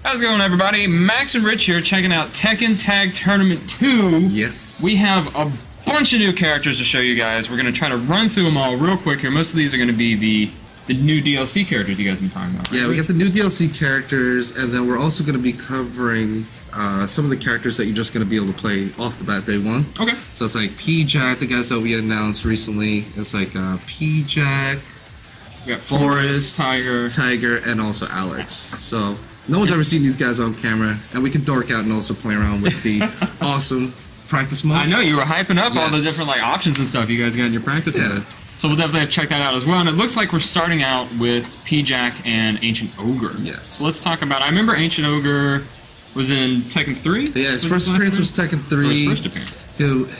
How's it going, everybody? Max and Rich here, checking out Tekken Tag Tournament 2. Yes. We have a bunch of new characters to show you guys. We're going to try to run through them all real quick here. Most of these are going to be the new DLC characters you guys have been talking about. Right? Yeah, we got the new DLC characters, and then we're also going to be covering some of the characters that you're just going to be able to play off the bat day one. Okay. So it's like P-Jack, the guys that we announced recently. It's like P-Jack, We got Forrest, Tiger, and also Alex. So no one's ever seen these guys on camera, and we can dork out and also play around with the awesome practice mode. I know, you were hyping up all the Yes. different options and stuff you guys got in your practice mode. So we'll definitely have to check that out as well. And it looks like we're starting out with P-Jack and Ancient Ogre. Yes. So let's talk about, I remember Ancient Ogre was in Tekken 3? Yeah, his first appearance was Tekken 3. Or his first appearance.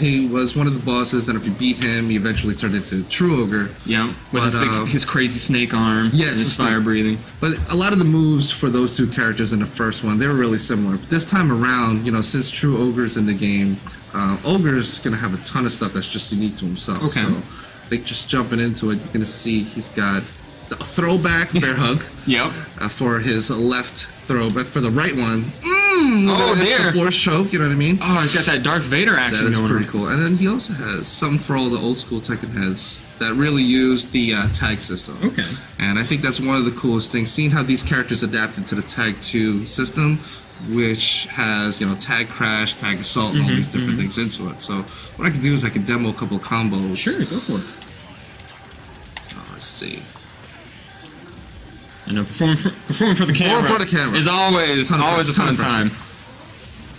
He was one of the bosses, and if you beat him, he eventually turned into True Ogre. Yeah, with his crazy snake arm, yes, and his fire breathing. But a lot of the moves for those two characters in the first one, they were really similar. But this time around, since True Ogre's in the game, Ogre's going to have a ton of stuff that's just unique to himself. Okay. So I think just jumping into it, you're going to see he's got a throwback bear hug. Yep. For his left throw, but for the right one, it's the force choke, you know what I mean? Oh, he's got that Darth Vader action That is going pretty on. cool. And then he also has something for all the old school Tekken heads that really use the tag system. Okay. And I think that's one of the coolest things, seeing how these characters adapted to the Tag 2 system, which has, tag crash, tag assault, and all these different things into it. So what I can do is I can demo a couple of combos. Sure, go for it. So let's see. I know, performing for the camera is always a fun time.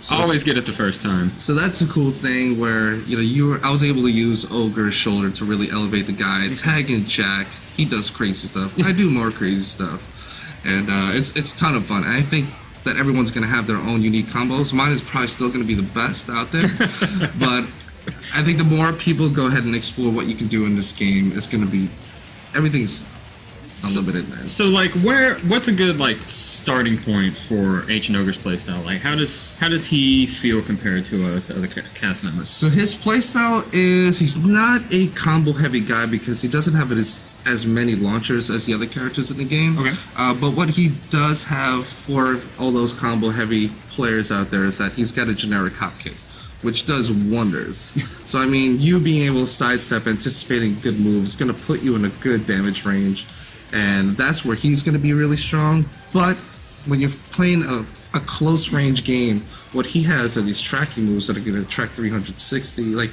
So, always get it the first time. So that's a cool thing where, I was able to use Ogre's shoulder to really elevate the guy. Tagging Jack, he does crazy stuff. I do more crazy stuff. And it's a ton of fun. And I think that everyone's going to have their own unique combos. Mine is probably still going to be the best out there. But I think the more people go ahead and explore what you can do in this game, it's going to be, everything's unlimited, man. So what's a good starting point for Ancient Ogre's playstyle? How does he feel compared to other cast members? So his playstyle is, he's not a combo heavy guy because he doesn't have as many launchers as the other characters in the game. Okay. But what he does have for all those combo heavy players out there is that he's got a generic hop kick, which does wonders. So I mean, you being able to sidestep, anticipating good moves, is going to put you in a good damage range. And that's where he's going to be really strong. But when you're playing a close range game, what he has are these tracking moves that are going to track 360. Whether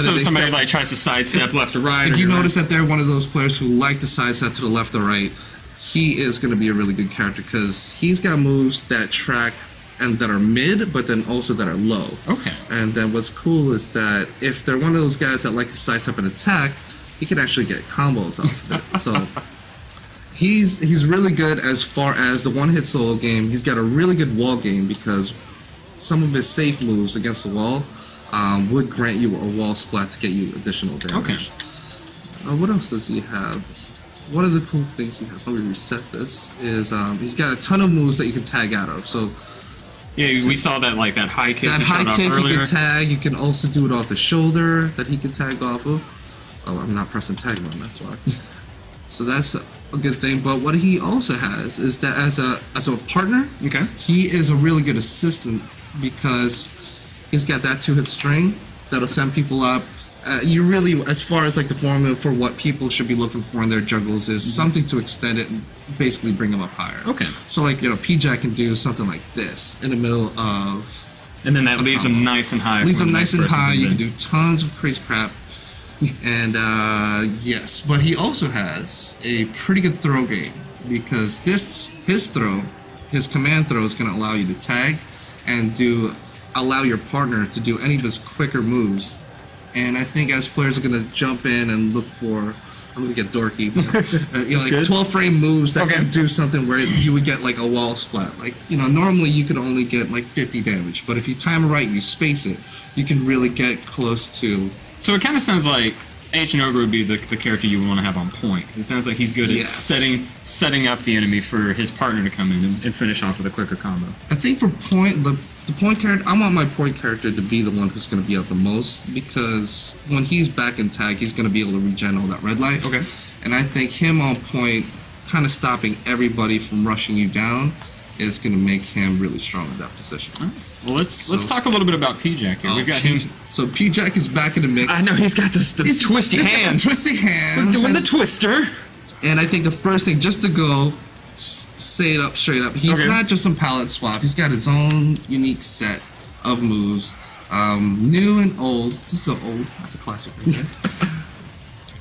so somebody tries to sidestep left or right. If you notice that they're one of those players who like to sidestep to the left or right, he is going to be a really good character because he's got moves that track and that are mid, but then also that are low. Okay. And then what's cool is that if they're one of those guys that like to sidestep and attack, he can actually get combos off of it. So he's really good as far as the one-hit solo game. He's got a really good wall game because some of his safe moves against the wall would grant you a wall splat to get you additional damage. Okay. What else does he have? One of the cool things he has, let me reset this, is he's got a ton of moves that you can tag out of. So yeah, we saw that that high kick. That high kick earlier. You can tag. You can also do it off the shoulder that he can tag off of. Oh, I'm not pressing tag on, that's why. So that's a good thing. But what he also has is that as a partner, okay, he is a really good assistant because he's got that 2-hit string that'll send people up. You really, as far as the formula for what people should be looking for in their juggles is something to extend it and basically bring them up higher. Okay. So P-Jack can do something like this in the middle of. And then that leaves him nice and high. Leaves him nice and high. You can do tons of crazy crap. And yes, but he also has a pretty good throw game because his command throw is going to allow you to tag and allow your partner to do any of his quicker moves. And I think as players are going to jump in and look for, I'm going to get dorky, but 12 frame moves that can do something where you would get a wall splat. Normally you could only get 50 damage, but if you time it right and you space it, you can really get close to. So it kind of sounds like Ancient Ogre would be the character you would want to have on point. It sounds like he's good at setting up the enemy for his partner to come in and finish off with a quicker combo. I think for point, the point character, I want my point character to be the one who's going to be out the most because when he's back in tag, he's going to be able to regen all that red life. Okay. And I think him on point, kind of stopping everybody from rushing you down, is going to make him really strong in that position. Well, let's talk a little bit about P-Jack here. We've got him. So P-Jack is back in the mix. I know he's got those twisty hands. Twisty hands. Doing the twister. And I think the first thing, just to go say it up straight up, he's not just some palette swap. He's got his own unique set of moves, new and old. This is old. That's a classic right there.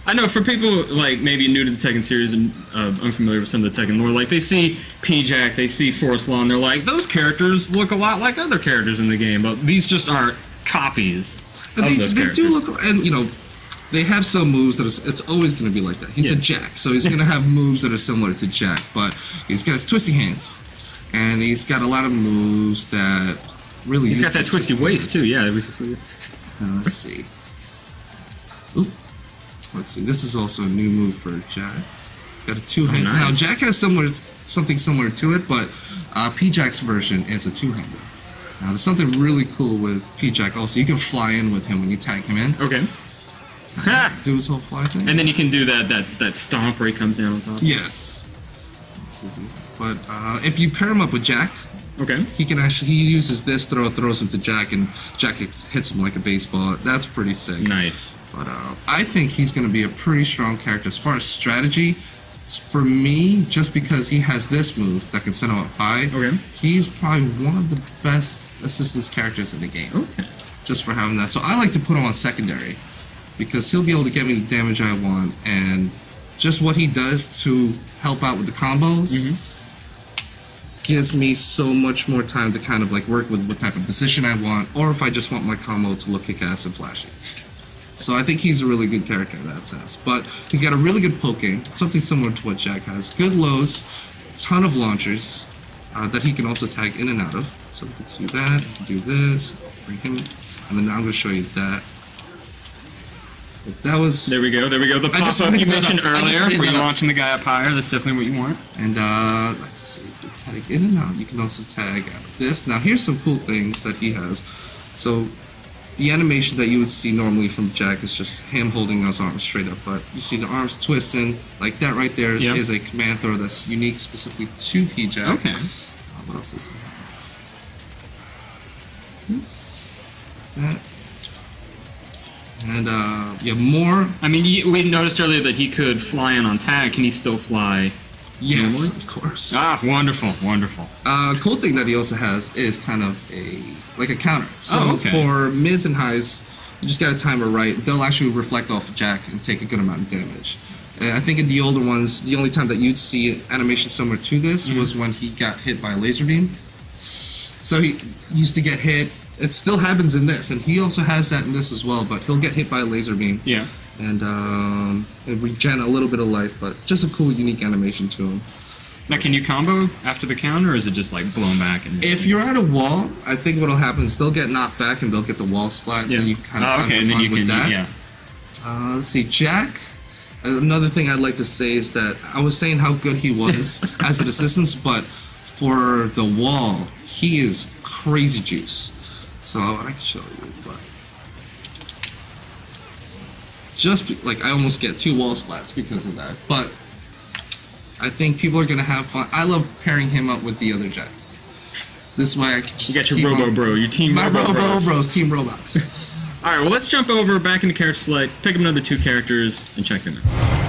I know for people like maybe new to the Tekken series and unfamiliar with some of the Tekken lore, like they see P-Jack, they see Forest Law, and they're like, those characters look a lot like other characters in the game, but these just aren't copies of those characters. They do look, and you know, they have some moves that it's always going to be like that. He's a Jack, so he's going to have moves that are similar to Jack, but he's got his twisty hands, and he's got a lot of moves that really. He's got that twisty waist too. Yeah, it was just. Let's see. Oop. Let's see. This is also a new move for Jack. Got a two-hander. Nice. Now Jack has something similar to it, but P-Jack's version is a two-hander. Now there's something really cool with P-Jack. Also, you can fly in with him when you tag him in. Okay. Do his whole fly thing. And then you can do that stomp where he comes down on top. Yes. This is it. But if you pair him up with Jack, he uses this throws him to Jack, and Jack hits him like a baseball. That's pretty sick. Nice. But I think he's going to be a pretty strong character as far as strategy. For me, just because he has this move that can send him up high, he's probably one of the best assistance characters in the game. Okay. Just for having that. So I like to put him on secondary because he'll be able to get me the damage I want, and just what he does to help out with the combos gives me so much more time to kind of like work with what type of position I want, or if I just want my combo to look kick-ass and flashy. So I think he's a really good character in that sense. But he's got a really good poke game, something similar to what Jack has. Good lows, ton of launchers that he can also tag in and out of. So we can do that, we can do this, bring him, and then I'm going to show you that. So that was... There we go. The pop-up you mentioned earlier, where you're launching the guy up higher. That's definitely what you want. And let's see, you can tag in and out. You can also tag out of this. Now here's some cool things that he has. So the animation that you would see normally from Jack is just him holding his arms straight up, but you see the arms twisting, like that right there is a command throw that's unique specifically to P-Jack. Okay. What else does he have? This, that, and more. I mean, we noticed earlier that he could fly in on tag. Can he still fly? Yes, normally? Of course. Ah, wonderful. Cool thing that he also has is kind of a counter. So for mids and highs, you just got to time it right. They'll actually reflect off of Jack and take a good amount of damage. And I think in the older ones, the only time that you'd see animation similar to this was when he got hit by a laser beam. So he used to get hit. It still happens in this, and he also has that in this as well, but he'll get hit by a laser beam. Yeah. And regen a little bit of life, but just a cool, unique animation to him. Now, can you combo after the counter, or is it just like blown back? And if you're at a wall, I think what'll happen is they'll get knocked back and they'll get the wall splat. Yeah. And then you kind of have fun with that. Let's see, Jack. Another thing I'd like to say is that I was saying how good he was as an assistant, but for the wall, he is crazy juice. So I can show you, but just like I almost get 2 wall splats because of that. But I think people are gonna have fun. I love pairing him up with the other Jack. This way I can just you got your Robo Bro, your team Robo Bros, team robots. All right, well let's jump over back into character select, pick up another 2 characters, and check them out.